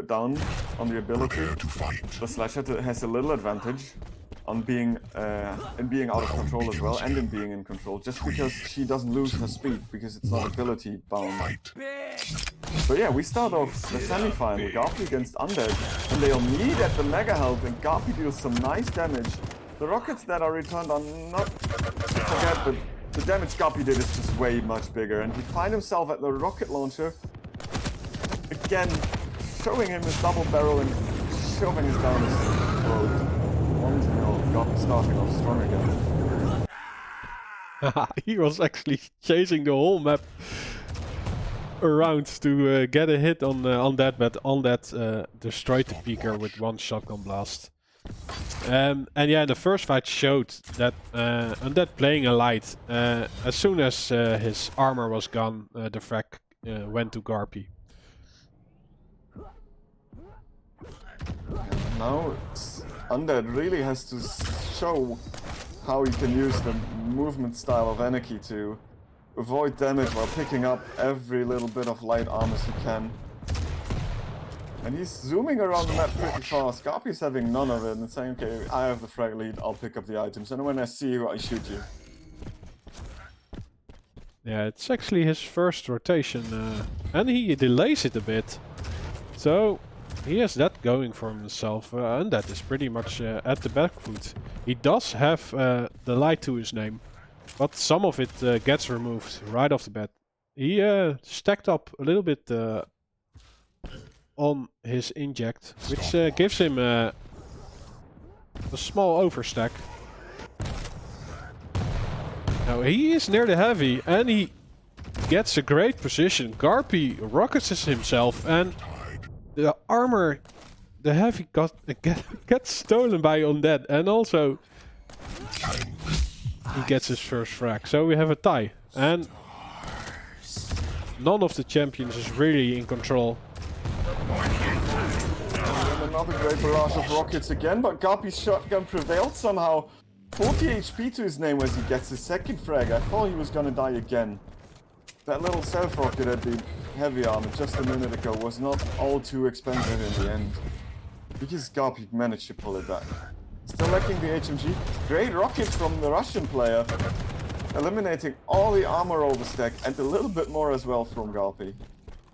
down on the ability, the Slasher has a little advantage on being out of control as well, and in being in control, just because she doesn't lose her speed, because it's not ability bound. So yeah, we start off the semi-final, Garpy against Undead, and they'll meet at the Mega Health, and Garpy deals some nice damage. The rockets that are returned are not to forget, but the damage Garpy did is just way much bigger, and he finds himself at the rocket launcher, again, showing him his double barrel and shoving his down his throat. 1-0, Garpy starting off strong again. He was actually chasing the whole map around to get a hit on that, but on that destroyed the peaker with one shotgun blast. And yeah, the first fight showed that Undead playing a light, as soon as his armor was gone, the frag went to Garpy. Now Undead really has to show how he can use the movement style of Anarchy to avoid damage while picking up every little bit of light armor he can. And he's zooming around the map pretty fast. Garpy's having none of it and saying, okay, I have the frag lead, I'll pick up the items, and when I see you, I shoot you. Yeah, it's actually his first rotation, and he delays it a bit. So he has that going for himself, and that is pretty much at the back foot. He does have the light to his name, but some of it gets removed right off the bat. He stacked up a little bit on his inject, which gives him a small overstack. Now he is near the heavy, and he gets a great position. Garpy rockets himself, and the armor, the heavy gets stolen by Undead, and also he gets his first frag. So we have a tie, and none of the champions is really in control. And another great barrage of rockets again, but Garpy's shotgun prevailed somehow. 40 HP to his name as he gets his second frag. I thought he was gonna die again. That little self-rocket at the heavy armor just a minute ago was not all too expensive in the end, because Garpy managed to pull it back. Still lacking the HMG. Great rocket from the Russian player, eliminating all the armor overstack and a little bit more as well from Garpy.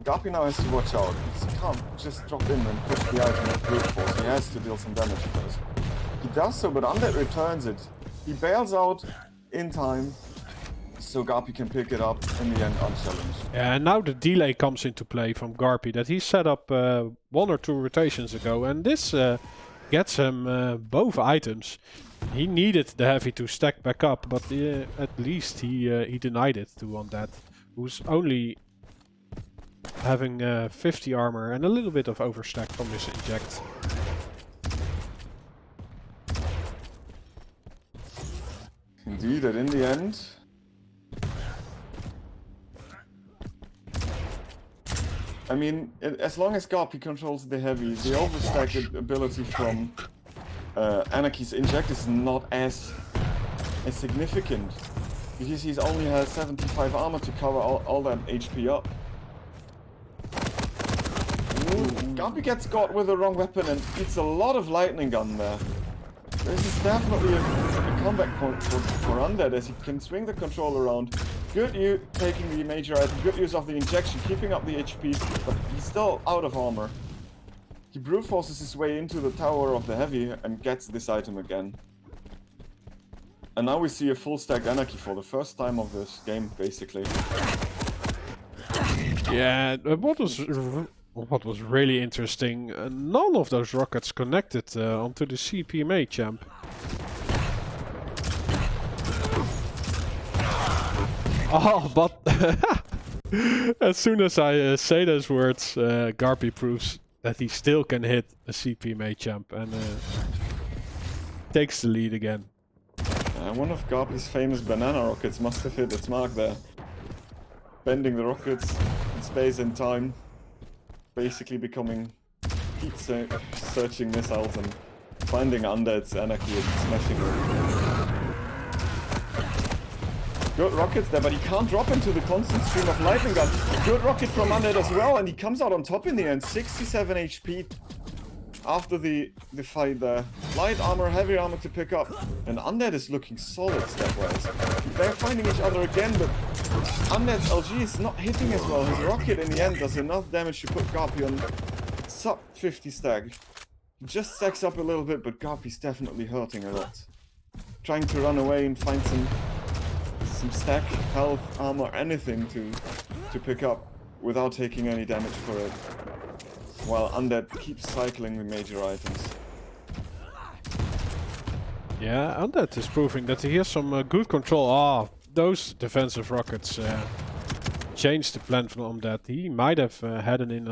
Garpy now has to watch out, because he can't just drop in and push the item with brute force. He has to deal some damage first. He does so, but Undead returns it. He bails out in time, so Garpy can pick it up in the end unchallenged. Yeah, and now the delay comes into play from Garpy that he set up 1 or 2 rotations ago, and this gets him both items. He needed the heavy to stack back up, but at least he denied it to Undead, who's only having 50 armor and a little bit of overstack from his inject. Indeed, and in the end, I mean, as long as Garpy controls the heavy, the overstacked ability from Anarchy's inject is not as significant, because he only has 75 armor to cover all that HP up. Garpy gets caught with the wrong weapon and eats a lot of lightning gun there. This is definitely a comeback point for Undead, as he can swing the control around. Good use taking the major item, good use of the injection, keeping up the HP, but he's still out of armor. He brute forces his way into the tower of the heavy and gets this item again. And now we see a full stack Anarchy for the first time of this game, basically. Yeah, what was really interesting, none of those rockets connected onto the CPMA champ. Oh, but as soon as I say those words, Garpy proves that he still can hit a CPMA champ and takes the lead again. One of Garpy's famous banana rockets must have hit its mark there. Bending the rockets in space and time. Basically becoming heat searching missiles and finding Undead's Anarchy and smashing them. Good rockets there, but he can't drop into the constant stream of lightning gun. Good rocket from Undead as well, and he comes out on top in the end. 67 HP after the fight there. Light armor, heavy armor to pick up. And Undead is looking solid stepwise. They're finding each other again, but Undead's LG is not hitting as well. His rocket in the end does enough damage to put Garpy on sub 50 stack. He just stacks up a little bit, but Garpy's definitely hurting a lot. Trying to run away and find some stack, health, armor, anything to pick up without taking any damage for it. While Undead keeps cycling the major items. Yeah, Undead is proving that he has some good control. Ah, those defensive rockets changed the plan from that. He might have had an in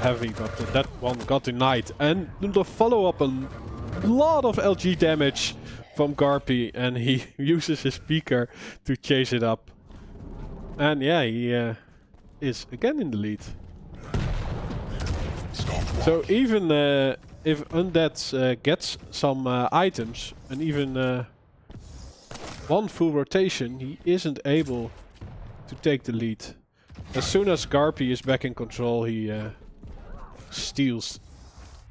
heavy, but that one got denied. And the follow-up, a lot of LG damage from Garpy, and he uses his speaker to chase it up. And yeah, he is again in the lead. So even if Undead gets some items, and even one full rotation, he isn't able to take the lead. As soon as Garpy is back in control, he steals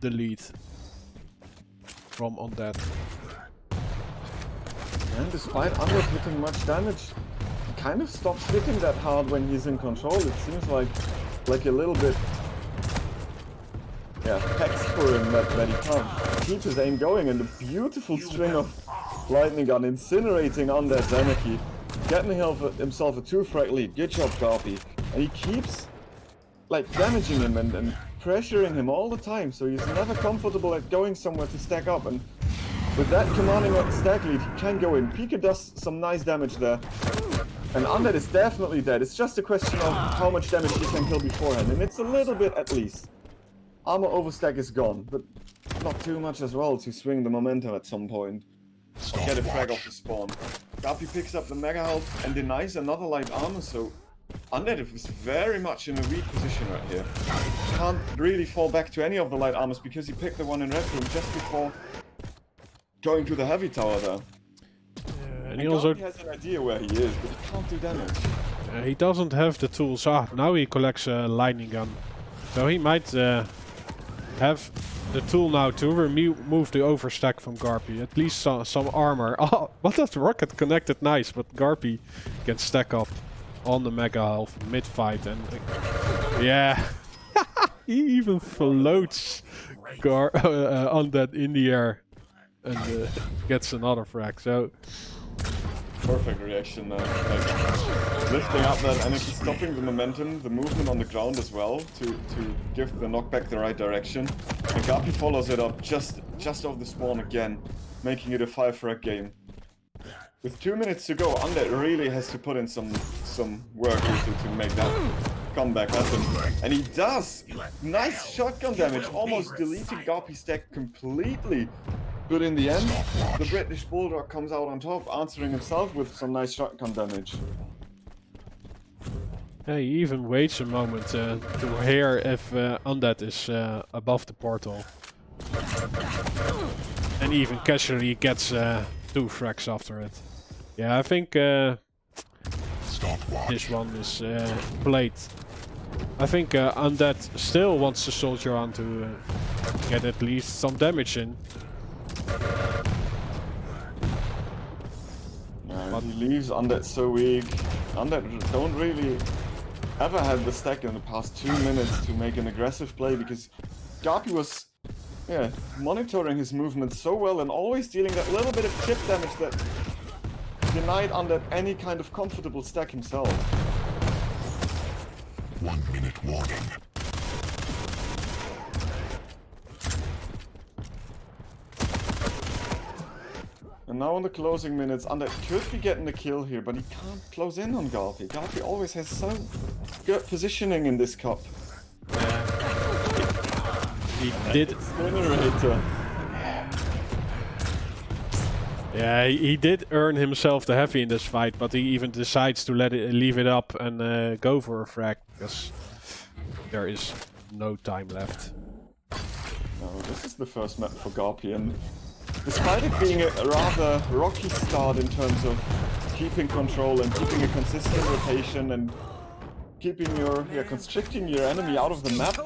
the lead from Undead. And despite Undead hitting much damage, he kind of stops hitting that hard when he's in control. It seems like a little bit, yeah, hex for him that he can't keep his aim going. And a beautiful string of lightning gun incinerating Undead's energy, getting himself a 2-frag lead. Good job, Garpy. And he keeps like damaging him and pressuring him all the time, so he's never comfortable at going somewhere to stack up. And with that commanding stack lead, he can go in. Pika does some nice damage there. And Undead is definitely dead. It's just a question of how much damage he can kill beforehand. And it's a little bit at least. Armor overstack is gone, but not too much as well to swing the momentum at some point. Or get a frag off the spawn. Garpy picks up the mega health and denies another light armor, so Undead is very much in a weak position right here. Can't really fall back to any of the light armors because he picked the one in red room just before going to the heavy tower there. And he also has an idea where he is, but he can't do damage. he doesn't have the tools. Now he collects a lightning gun, so he might have the tool now to remove the overstack from Garpy. At least some armor. Oh, what that rocket connected nice, but Garpy can stack up on the mega health mid-fight, and yeah, he even floats Undead in the air and gets another frag. So perfect reaction there. Like, lifting up that energy, stopping the momentum, the movement on the ground as well to give the knockback the right direction. And Garpy follows it up just off the spawn again, making it a 5-frag game. With 2 minutes to go, Undead really has to put in some work to make that comeback happen. And he does! Nice shotgun damage, almost deleting Garpy's stack completely. But in the end, the British Bulldog comes out on top, answering himself with some nice shotgun damage. yeah, he even waits a moment to hear if Undead is above the portal. And even casually gets 2 frags after it. Yeah, I think this one is played. I think Undead still wants to soldier on to get at least some damage in. But he leaves Undead so weak. Undead don't really ever have the stack in the past 2 minutes to make an aggressive play because Garpy was monitoring his movement so well and always dealing that little bit of chip damage that denied Undead any kind of comfortable stack himself. 1 minute warning. And now in the closing minutes, Undead could be getting the kill here, but he can't close in on Garpy. Garpy always has so good positioning in this cup. He did. Incinerator. Yeah, he did earn himself the heavy in this fight, but he even decides to leave it up and go for a frag because there is no time left. No, this is the first map for Garpy, and despite it being a rather rocky start in terms of keeping control and keeping a consistent rotation and keeping your, constricting your enemy out of the map,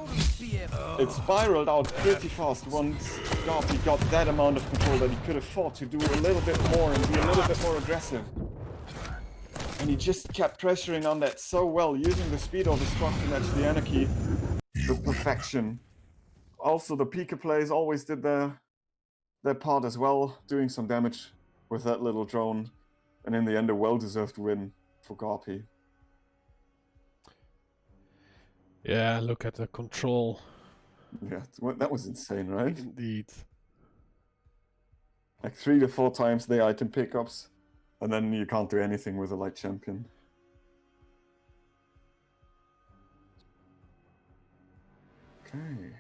it spiraled out pretty fast once Garpy got that amount of control that he could afford to do a little bit more and be a little bit more aggressive. And he just kept pressuring on that so well, using the speed of the struct to match the anarchy with perfection. Also, the Pika plays always did their part as well, doing some damage with that little drone. And in the end, a well-deserved win for Garpy. Yeah, look at the control. Yeah, that was insane, right? Indeed. Like 3 to 4 times the item pickups, and then you can't do anything with a light champion. Okay.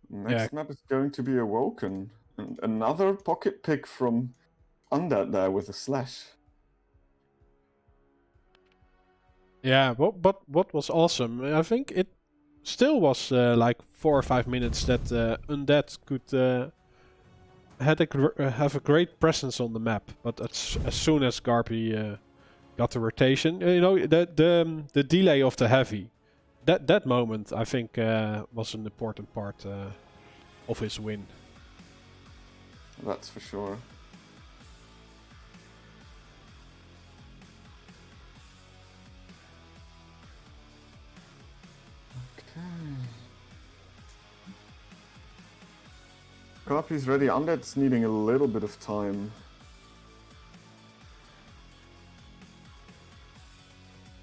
Next map is going to be Awoken. And another pocket pick from Undead there with a slash. Yeah, but what was awesome, I think it still was like 4 or 5 minutes that Undead could have a great presence on the map. But as soon as Garpy got the rotation, you know, the delay of the heavy, that moment I think was an important part of his win. That's for sure. Garpy's ready. Undead's needing a little bit of time.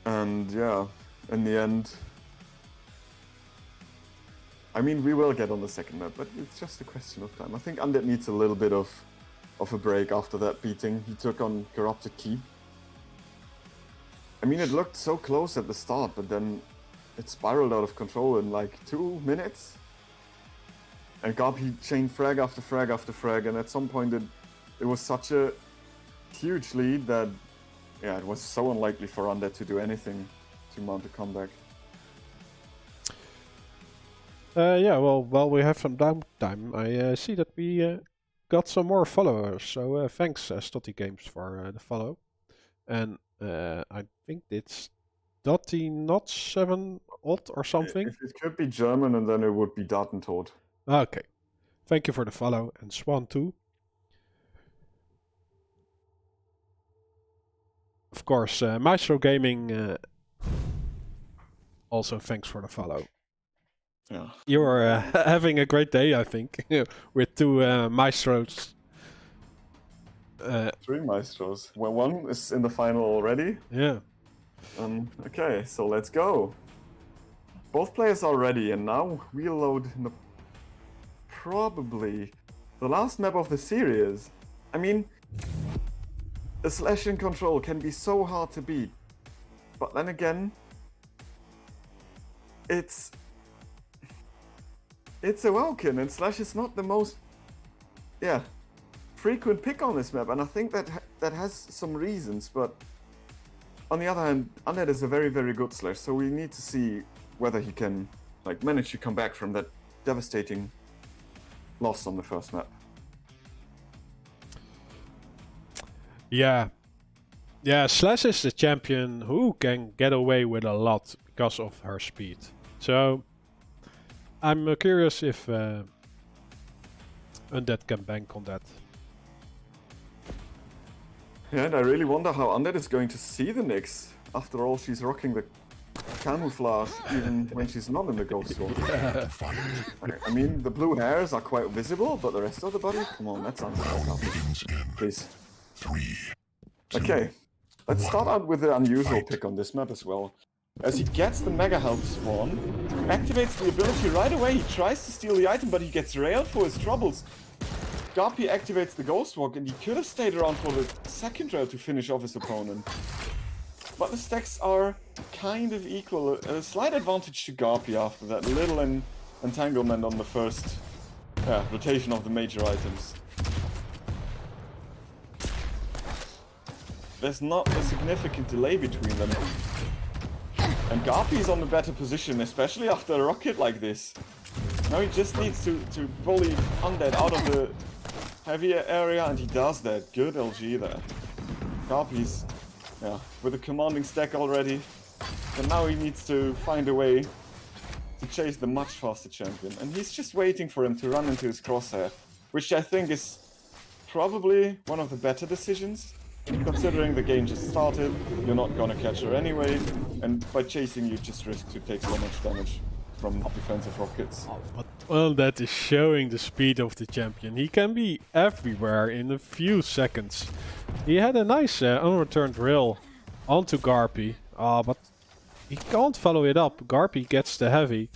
And yeah, in the end, I mean, we will get on the second map, but it's just a question of time. I think Undead needs a little bit of a break after that beating he took on Corrupted Keep. I mean, it looked so close at the start, but then it spiraled out of control in like 2 minutes. And Garpy chained frag after frag after frag, and at some point it was such a huge lead that, yeah, it was so unlikely for Undead to do anything to mount a comeback. Yeah, well, while we have some downtime, I see that we got some more followers. So thanks, Stotty Games, for the follow. And I think it's Dotty not 7 odd or something. If it could be German, and then it would be Datentod. Okay. Thank you for the follow. And Swan too. Of course, Maestro Gaming also thanks for the follow. Yeah. You're having a great day, I think, with 2 Maestros. 3 Maestros. Well, 1 is in the final already. Yeah. Okay, so let's go. Both players are ready, and now we'll load in the probably the last map of the series. I mean, the slash in control can be so hard to beat, but then again, it's Awoken, and slash is not the most frequent pick on this map, and I think that has some reasons. But on the other hand, Undead is a very, very good slash, so we need to see whether he can like manage to come back from that devastating loss on the first map. Yeah. Yeah, Slash is the champion who can get away with a lot because of her speed. So I'm curious if Undead can bank on that. Yeah, and I really wonder how Undead is going to see the Nyx. After all, she's rocking the camouflage even when she's not in the ghost sword. I mean, the blue hairs are quite visible, but the rest of the body? Come on, that sounds like please. Okay, let's start out with the unusual pick on this map as well. As he gets the Mega Health spawn, activates the ability right away. He tries to steal the item, but he gets railed for his troubles. Garpy activates the Ghost Walk, and he could have stayed around for the second rail to finish off his opponent. But the stacks are kind of equal. A slight advantage to Garpy after that little entanglement on the first rotation of the major items. There's not a significant delay between them. And Garpy's on the better position, especially after a rocket like this. Now he just needs to bully Undead out of the heavier area, and he does that. Good LG there. Garpy's with a commanding stack already. And now he needs to find a way to chase the much faster champion. And he's just waiting for him to run into his crosshair, which I think is probably one of the better decisions. Considering the game just started, you're not gonna catch her anyway, and by chasing you just risk to take so much damage from defensive rockets. Well, that is showing the speed of the champion. He can be everywhere in a few seconds. He had a nice unreturned rail onto Garpy, but he can't follow it up. Garpy gets the heavy.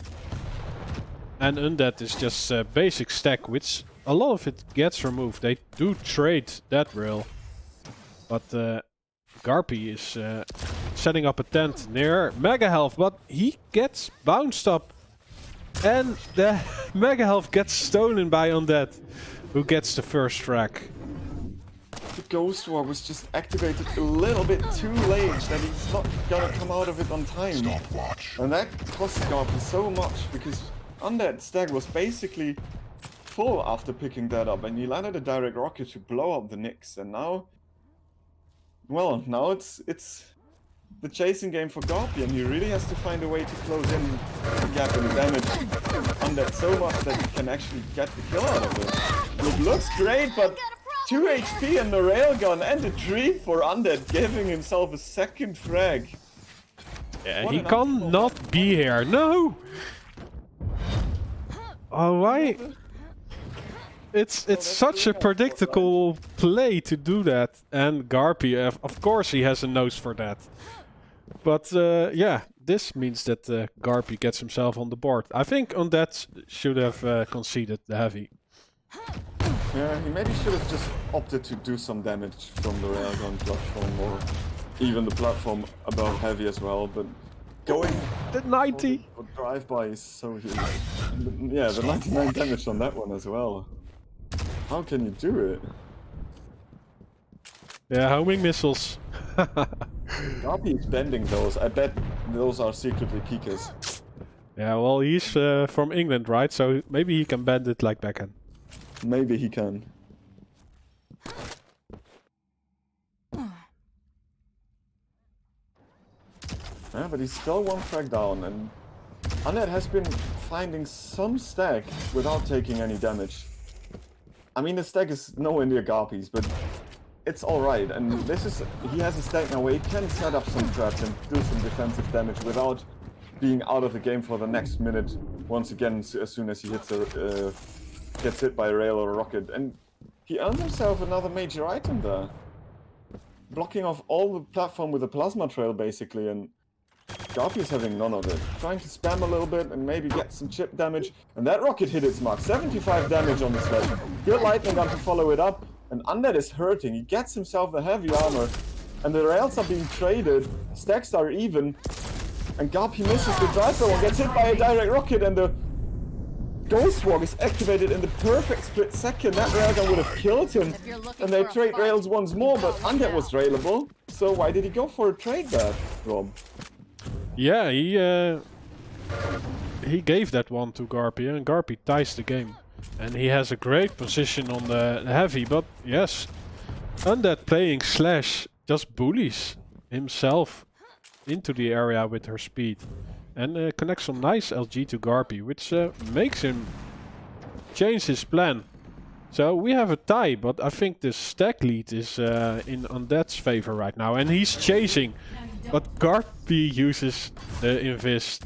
And Undead is just basic stack, which a lot of it gets removed. They do trade that rail. But Garpy is setting up a tent near Mega Health, but he gets bounced up. And the Mega Health gets stolen by Undead, who gets the first frag. The Ghost War was just activated a little bit too late that he's not gonna come out of it on time. And that cost Garpy so much because Undead stack was basically full after picking that up, and he landed a direct rocket to blow up the Nyx, and now... Well, now it's the chasing game for Garpy, and he really has to find a way to close in the gap in damage Undead so much that he can actually get the kill out of it. It looks great, but 2 HP and the railgun and a tree for Undead, giving himself a second frag. Yeah, he cannot be here. No! Oh, why? It's such a predictable play to do that, and Garpy, of course, he has a nose for that. But yeah, this means that Garpy gets himself on the board. I think Undead should have conceded the heavy. Yeah, he maybe should have just opted to do some damage from the railgun platform, or even the platform above heavy as well. But going the 90 for drive-by is so huge. Yeah, the 99 damage on that one as well. How can you do it? Yeah, homing missiles. Garpy is bending those. I bet those are secretly peekers. Yeah, well, he's from England, right? So maybe he can bend it like backhand. Maybe he can. Yeah, but he's still one frag down, and Undead has been finding some stack without taking any damage. I mean, the stack is nowhere near Garpy's, but it's alright. And this is, he has a stack now where he can set up some traps and do some defensive damage without being out of the game for the next minute. Once again, as soon as he hits a, gets hit by a rail or a rocket. And he earns himself another major item there. Blocking off all the platform with a plasma trail, basically, and Garpy is having none of it. Trying to spam a little bit and maybe get some chip damage. And that rocket hit its mark. 75 damage on the sledge. Good lightning gun to follow it up. And Undead is hurting. He gets himself the heavy armor. And the rails are being traded. Stacks are even. And Garpy misses the drive throw and gets hit by a direct rocket. And the Ghost Walk is activated in the perfect split second. That railgun would have killed him. And they trade rails once more. But Undead was railable. So why did he go for a trade there, Rob? Yeah, he gave that one to Garpy, and Garpy ties the game. And he has a great position on the heavy, but yes, Undead playing Slash just bullies himself into the area with her speed. And connects some nice LG to Garpy, which makes him change his plan. So we have a tie, but I think the stack lead is in Undead's favor right now. And he's chasing. But Garpy uses the Invis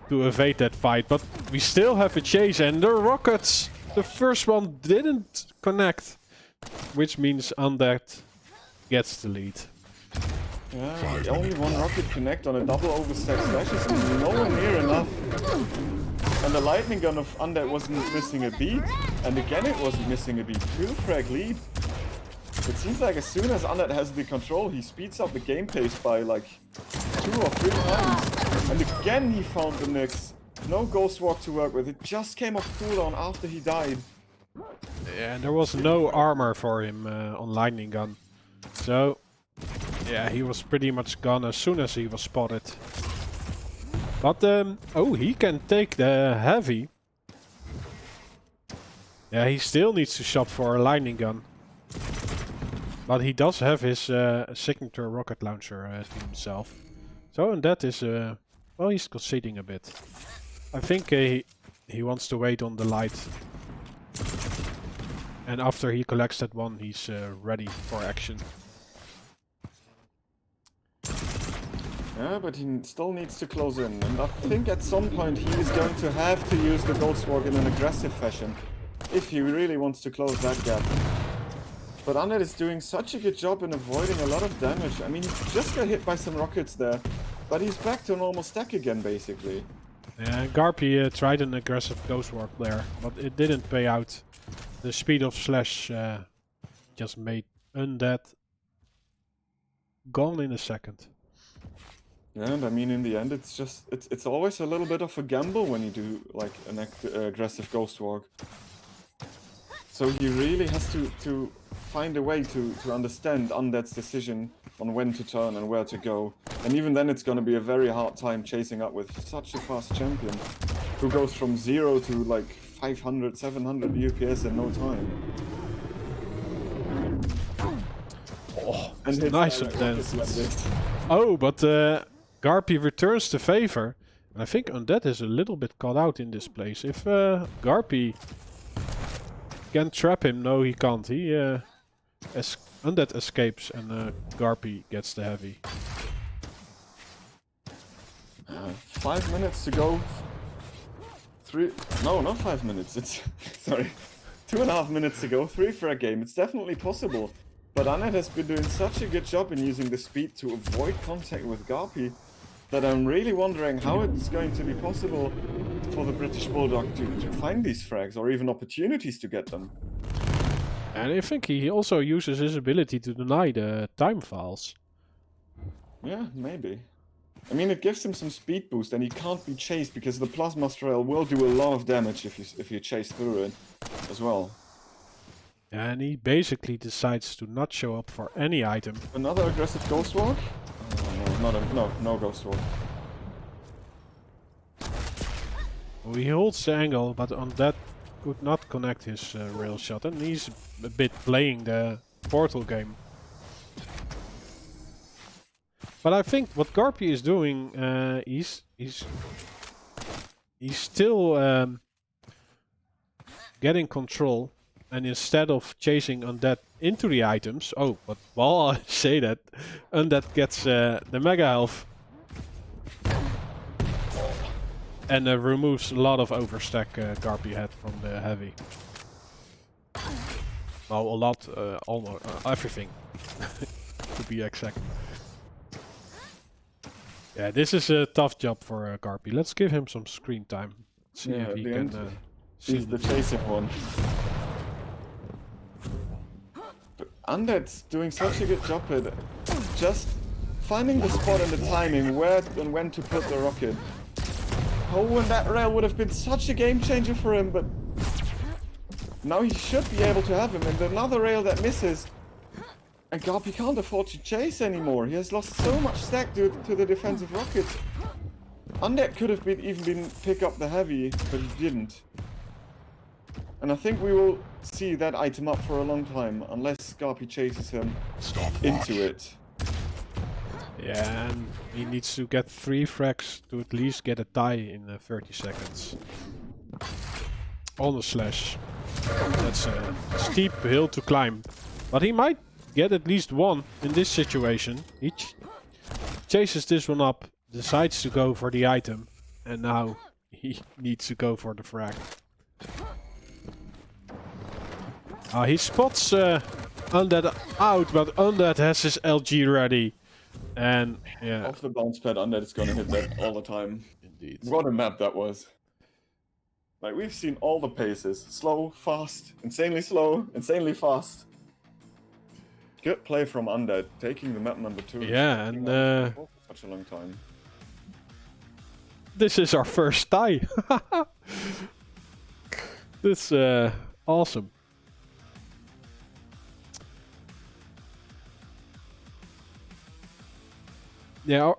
to evade that fight. But we still have a chase, and the rockets! The first one didn't connect. Which means Undead gets the lead. Yeah, only one rocket connect on a double overstack slash is nowhere near enough. And the lightning gun of Undead wasn't missing a beat. And again it wasn't missing a beat. 2 frag lead. It seems like as soon as Undead has the control, he speeds up the game pace by like 2 or 3 times. And again he found the Nyx. No Ghost Walk to work with. It just came off cooldown after he died. Yeah, there was no armor for him on lightning gun. So, yeah, he was pretty much gone as soon as he was spotted. But, oh, he can take the heavy. Yeah, he still needs to shop for a lightning gun. But he does have his signature rocket launcher to himself. So and that is well, he's conceding a bit. I think he wants to wait on the light. And after he collects that one, he's ready for action. Yeah, but he still needs to close in, and I think at some point he is going to have to use the Ghost Walk in an aggressive fashion, if he really wants to close that gap. But Undead is doing such a good job in avoiding a lot of damage. I mean, he just got hit by some rockets there, but he's back to normal stack again, basically. Yeah, Garpy tried an aggressive Ghost Walk there, but it didn't pay out. The speed of Slash just made Undead gone in a second. Yeah, and I mean, in the end, it's always a little bit of a gamble when you do like an aggressive Ghost Walk. So he really has to find a way to understand Undead's decision on when to turn and where to go. And even then, it's going to be a very hard time chasing up with such a fast champion who goes from 0 to like 500, 700 UPS in no time. Oh, And it's nice of that. Oh, but Garpy returns the favor. I think Undead is a little bit caught out in this place. If Garpy can trap him, no he can't. He Undead escapes and Garpy gets the heavy. 5 minutes to go. No, not 5 minutes. It's sorry, 2.5 minutes to go. 3 for a game. It's definitely possible. But Undead has been doing such a good job in using the speed to avoid contact with Garpy that I'm really wondering how it's going to be possible for the British Bulldog to find these frags or even opportunities to get them. And I think he also uses his ability to deny the time files. Yeah, maybe. I mean, it gives him some speed boost, and he can't be chased because the Plasma Strail will do a lot of damage if you chase through it as well. And he basically decides to not show up for any item. Another aggressive Ghost Walk? No Ghost Walk. He holds the angle, but on that could not connect his rail shot, and he's a bit playing the portal game. But I think what Garpy is doing, he's still getting control, and instead of chasing Undead into the items, oh, but while I say that, Undead gets the Mega Health and removes a lot of overstack Garpy had from the heavy. Well, a lot, almost everything, to be exact. Yeah, this is a tough job for Garpy. Let's give him some screen time. See if he can see he's the chasing one. But Undead's doing such a good job at just finding the spot and the timing where and when to put the rocket. Oh, and that rail would have been such a game changer for him, but now he should be able to have him. And another rail that misses. And Garpy can't afford to chase anymore. He has lost so much stack due to the defensive rockets. Undead could have even been pick up the heavy, but he didn't. And I think we will see that item up for a long time, unless Garpy chases him into it. Yeah, and he needs to get 3 frags to at least get a tie in 30 seconds. On the Slash. That's a steep hill to climb. But he might get at least one in this situation. He chases this one up, decides to go for the item, and now he needs to go for the frag. He spots Undead out, but Undead has his LG ready. And yeah. Off the bounce pad, Undead is gonna hit that all the time. Indeed. What a map that was. Like, we've seen all the paces. Slow, fast, insanely fast. Good play from Undead, taking the map number 2. Yeah, and for such a long time. This is our first tie. This awesome. Yeah,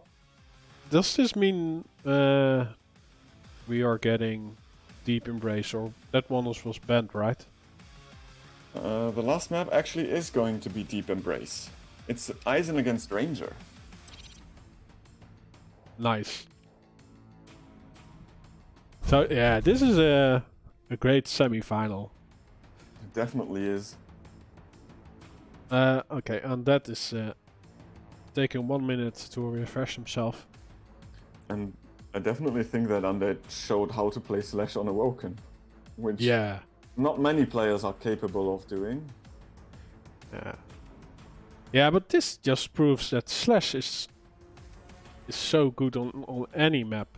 does this mean we are getting Deep Embrace, or that one was banned, right? The last map actually is going to be Deep Embrace. It's Eisen against Ranger. Nice. So yeah, this is a great semi-final. It definitely is. Okay, and that is taking 1 minute to refresh himself. And I definitely think that Undead showed how to play Slash on Awoken. Which Yeah. not many players are capable of doing. Yeah. Yeah, but this just proves that Slash is so good on any map.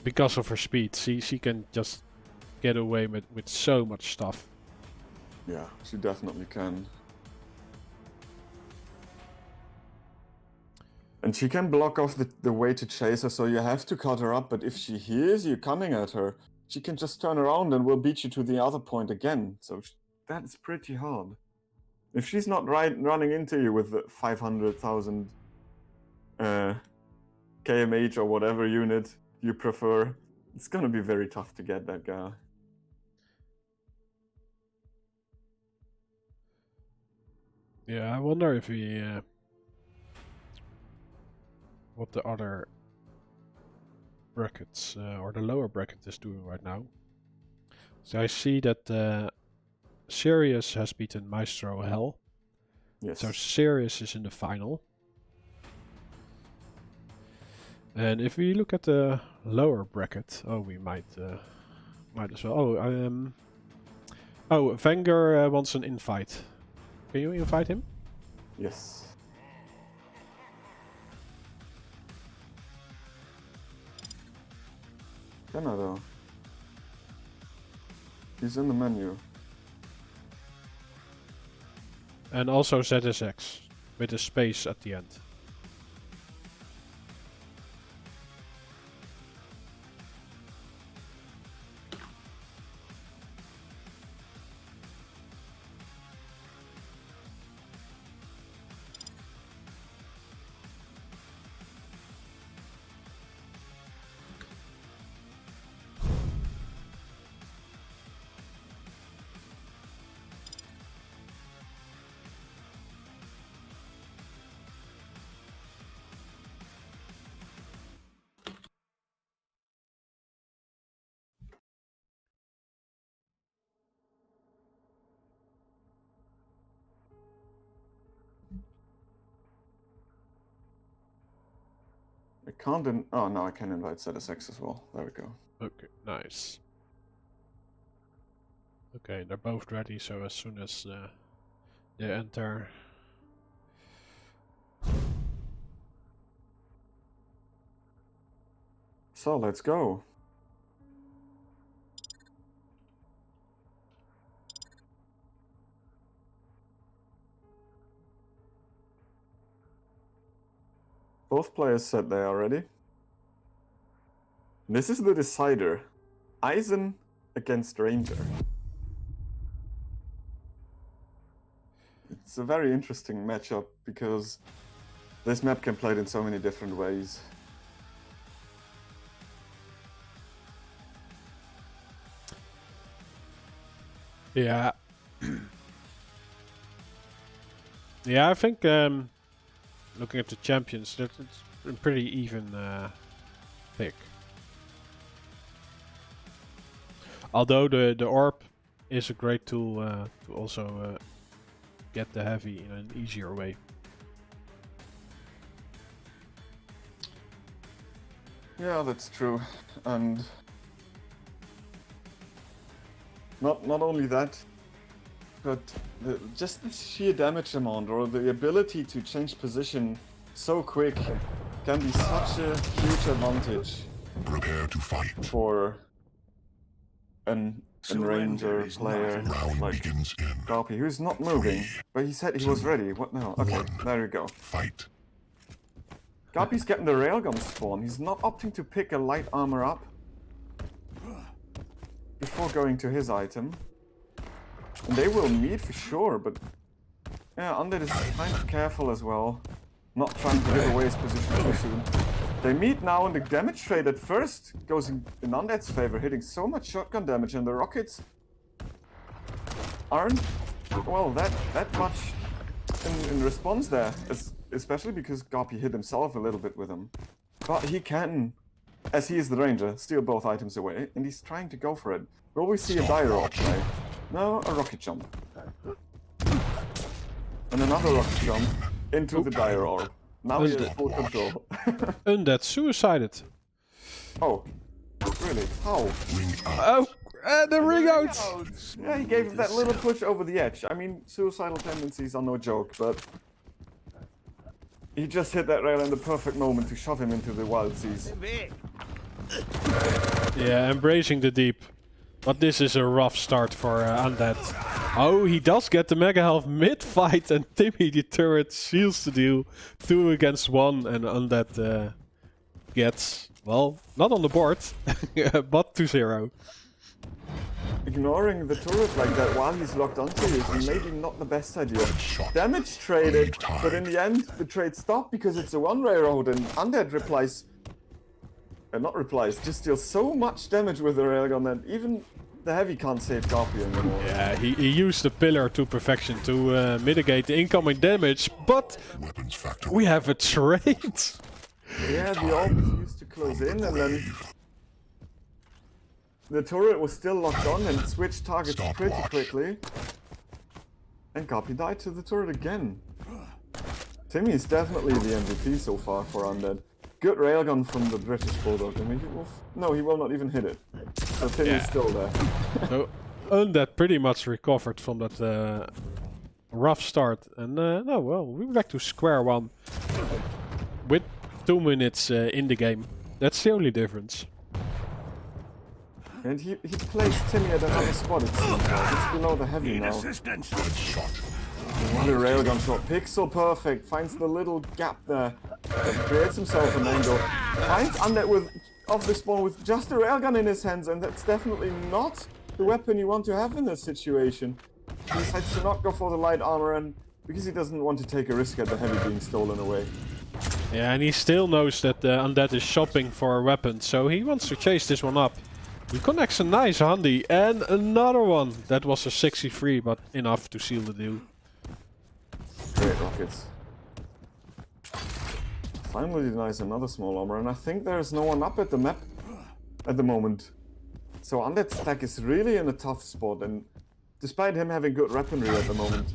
Because of her speed, she can just get away with so much stuff. Yeah, she definitely can. And she can block off the way to chase her, so you have to cut her up, but if she hears you coming at her, she can just turn around and will beat you to the other point again. So that's pretty hard. If she's not running into you with the 500,000 KMH or whatever unit you prefer, it's gonna be very tough to get that guy. Yeah, I wonder if we what the other brackets or the lower bracket is doing right now. So I see that Sirius has beaten Maestro Hell. Yes. So Sirius is in the final. And if we look at the lower bracket, oh, we might as well. Oh, Wenger wants an invite. Can you invite him? Yes. Can I though? He's in the menu. And also ZSX with a space at the end. I can't oh no, I can invite ZSX as well. There we go. Okay, nice. Okay, they're both ready, so as soon as they enter... So let's go. Both players said they are ready. This is the decider. Eisen against Ranger. It's a very interesting matchup because this map can play it in so many different ways. Yeah. Yeah, I think looking at the champions, it's a pretty even pick. Although the orb is a great tool to also get the heavy in an easier way. Yeah, that's true. And not only that, but just the sheer damage amount or the ability to change position so quick can be such a huge advantage. Prepare to fight. For an Ranger player like Garpy, who's not moving, but he said he was ready. What now? Okay, there we go. Fight. Garpy's getting the railgun spawn. He's not opting to pick a light armor up before going to his item. And they will meet for sure, but yeah, Undead is kind of careful as well. Not trying to give away his position too soon. They meet now, and the damage trade at first goes in Undead's favor, hitting so much shotgun damage, and the rockets aren't, well, that much in response there, especially because Garpy hit himself a little bit with them. But he can, as he is the ranger, steal both items away, and he's trying to go for it. Will we see a die roll play? No, a rocket jump. And another rocket jump into the dire orb. Now he has full control. Undead suicided. Oh, really? How? Oh, the ring out! Yeah, he gave him that little push over the edge. I mean, suicidal tendencies are no joke, but he just hit that rail in the perfect moment to shove him into the wild seas. Yeah, embracing the deep. But this is a rough start for Undead. Oh, he does get the mega health mid-fight, and Timmy the turret seals the deal. 2 against 1, and Undead gets, well, not on the board, but 2-0. Ignoring the turret like that while he's locked onto you is maybe not the best idea. Damage traded, but in the end the trade stopped because it's a one-way road, and Undead replies... not replies, just deals so much damage with the railgun that even the heavy can't save Garpy anymore. Yeah, he used the pillar to perfection to mitigate the incoming damage, but we have a trade. Yeah, the orb was used to close in, and then the turret was still locked on and switched targets pretty quickly. And Garpy died to the turret again. Timmy is definitely the MVP so far for Undead. Good railgun from the British Bulldog. I mean, no, he will not even hit it. So Timmy's still there. So Undead pretty much recovered from that rough start. And no, well, we're back to square one. With 2 minutes in the game. That's the only difference. And he placed Timmy at another spot, it seems like. It's below the heavy now. What a railgun shot. Pixel perfect. Finds the little gap there. Creates himself an angle. Finds Undead off the spawn with just a railgun in his hands, and that's definitely not the weapon you want to have in this situation. He decides to not go for the light armor, and because he doesn't want to take a risk at the heavy being stolen away. Yeah, and he still knows that Undead is shopping for a weapon, so he wants to chase this one up. He connects a nice handy, and another one. That was a 63, but enough to seal the deal. Great rockets. Finally denies another small armor, and I think there's no one up at the map at the moment. So Undead's stack is really in a tough spot, and despite him having good weaponry at the moment,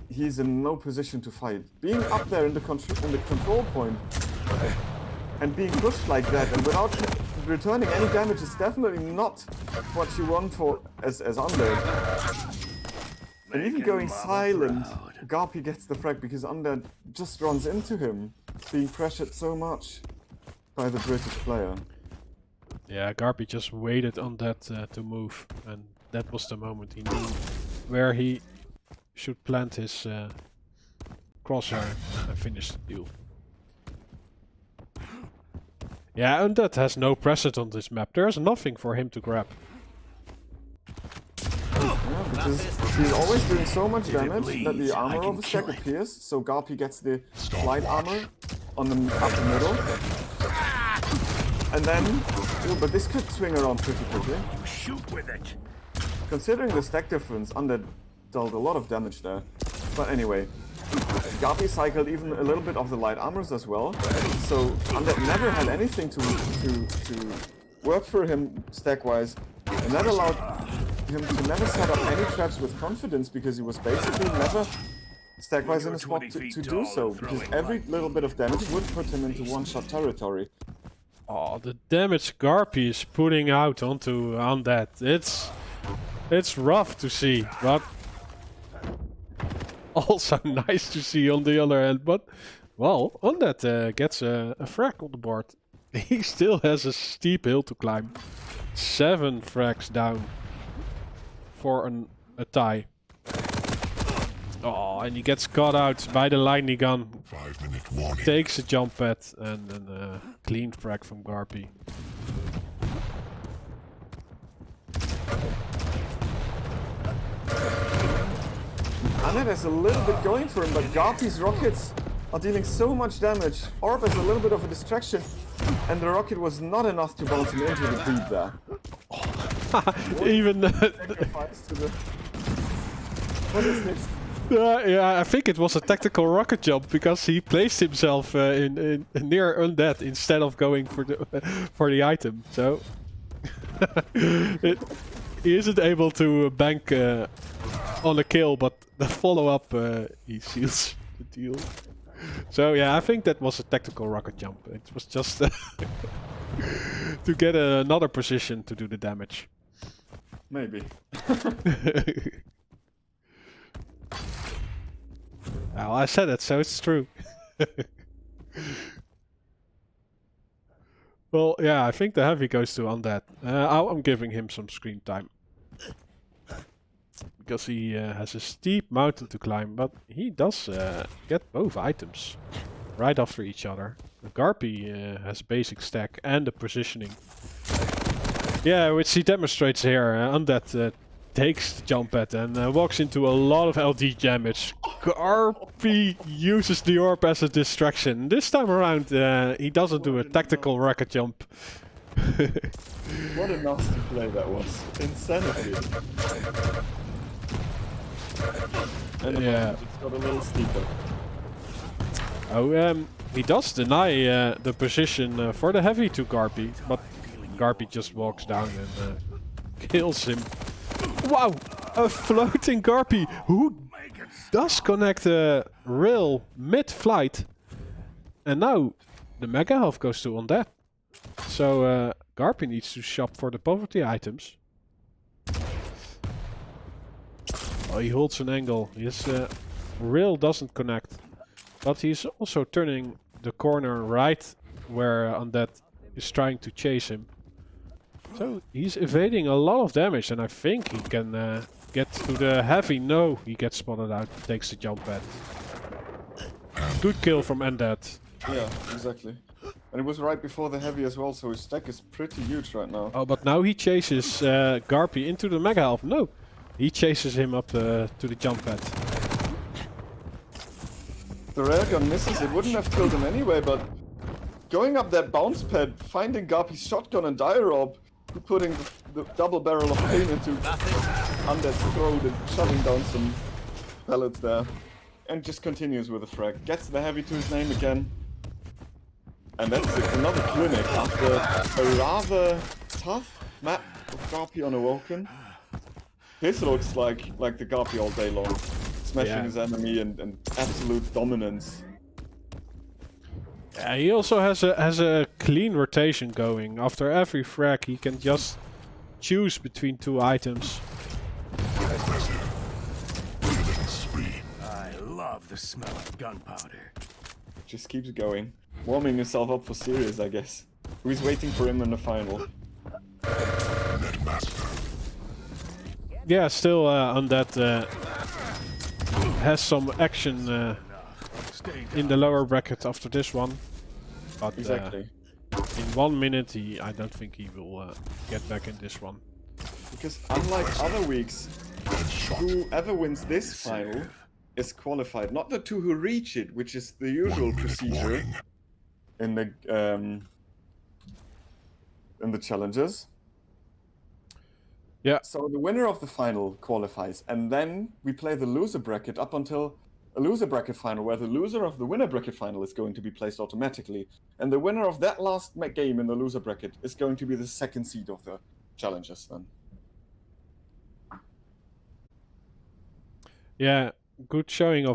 he's in no position to fight. Being up there in the control point and being pushed like that and without returning any damage is definitely not what you want for as Undead. And even going silent, Garpy gets the frag because Undead just runs into him, being pressured so much by the British player. Yeah, Garpy just waited on that to move, and that was the moment he knew where he should plant his crosshair and finish the deal. Yeah, Undead has no precedent on this map. There's nothing for him to grab. Yeah, because he's always doing so much damage that the armor overstack appears, so Garpy gets the light armor on the up the middle. And then, ooh, but this could swing around pretty quickly. Shoot with it. Considering the stack difference, Undead dealt a lot of damage there. But anyway, Garpy cycled even a little bit of the light armors as well, so Undead never had anything to work for him stack-wise, and that allowed him to never set up any traps with confidence because he was basically never stack-wise in a spot to do so, because every little bit of damage would put him into one-shot territory. Oh, the damage Garpy is putting out onto Undead. It's rough to see, but also nice to see on the other end. But, well, Undead gets a frag on the board. He still has a steep hill to climb. 7 frags down for a tie. Oh, and he gets caught out by the lightning gun. 5-minute warning. Takes a jump pad and a clean frag from Garpy. Undead has a little bit going for him, but Garpy's rockets are dealing so much damage. Orb is a little bit of a distraction, and the rocket was not enough to bounce him into the deep there. Even Sacrifice to the... What is this? yeah, I think it was a tactical rocket jump because he placed himself in near undead instead of going for the item. So he isn't able to bank on a kill, but the follow-up he seals the deal. So yeah, I think that was a tactical rocket jump. It was just to get another position to do the damage. Maybe. Well, I said it, so it's true. Well, yeah, I think the heavy goes to Undead. I'm giving him some screen time. Because he has a steep mountain to climb, but he does get both items right after each other. The Garpy has basic stack and the positioning. Yeah, which he demonstrates here. Undead takes the jump pad and walks into a lot of LD damage. Garpy uses the orb as a distraction. This time around, he doesn't do a tactical rocket jump. What a nasty play that was. Insanity. And Yeah. It's got a little steeper. Oh, he does deny the position for the heavy to Garpy, but Garpy just walks down and kills him. Wow! A floating Garpy who does connect a rail mid-flight. And now the Mega Health goes to Undead. So Garpy needs to shop for the poverty items. Oh, he holds an angle. His rail doesn't connect. But he's also turning the corner right where Undead is trying to chase him. So he's evading a lot of damage, and I think he can get to the heavy. No, he gets spotted out, takes the jump pad. Good kill from Undead. Yeah, exactly. And it was right before the heavy as well, so his stack is pretty huge right now. Oh, but now he chases Garpy into the Mega Health. No, he chases him up to the jump pad. The railgun misses, it wouldn't have killed him anyway, but going up that bounce pad, finding Garpy's shotgun and dire orb, putting the double barrel of pain into Undead's throat and shoving down some pellets there. And just continues with the frag. Gets the heavy to his name again. And that's another clinic after a rather tough map of Garpy unawoken. This looks like the Garpy all day long. Smashing his enemy and absolute dominance. Yeah, he also has a clean rotation going. After every frag, he can just choose between two items. I love the smell of gunpowder. Just keeps going. Warming himself up for Sirius, I guess. Who's waiting for him in the final? Yeah, still Undead has some action in the lower bracket after this one. But Exactly. in 1 minute, I don't think he will get back in this one. Because unlike other weeks, whoever wins this final is qualified. Not the two who reach it, which is the usual procedure in the challenges. Yeah. So the winner of the final qualifies, and then we play the loser bracket up until a loser bracket final, where the loser of the winner bracket final is going to be placed automatically, and the winner of that last game in the loser bracket is going to be the second seed of the challenges then. Yeah, good showing of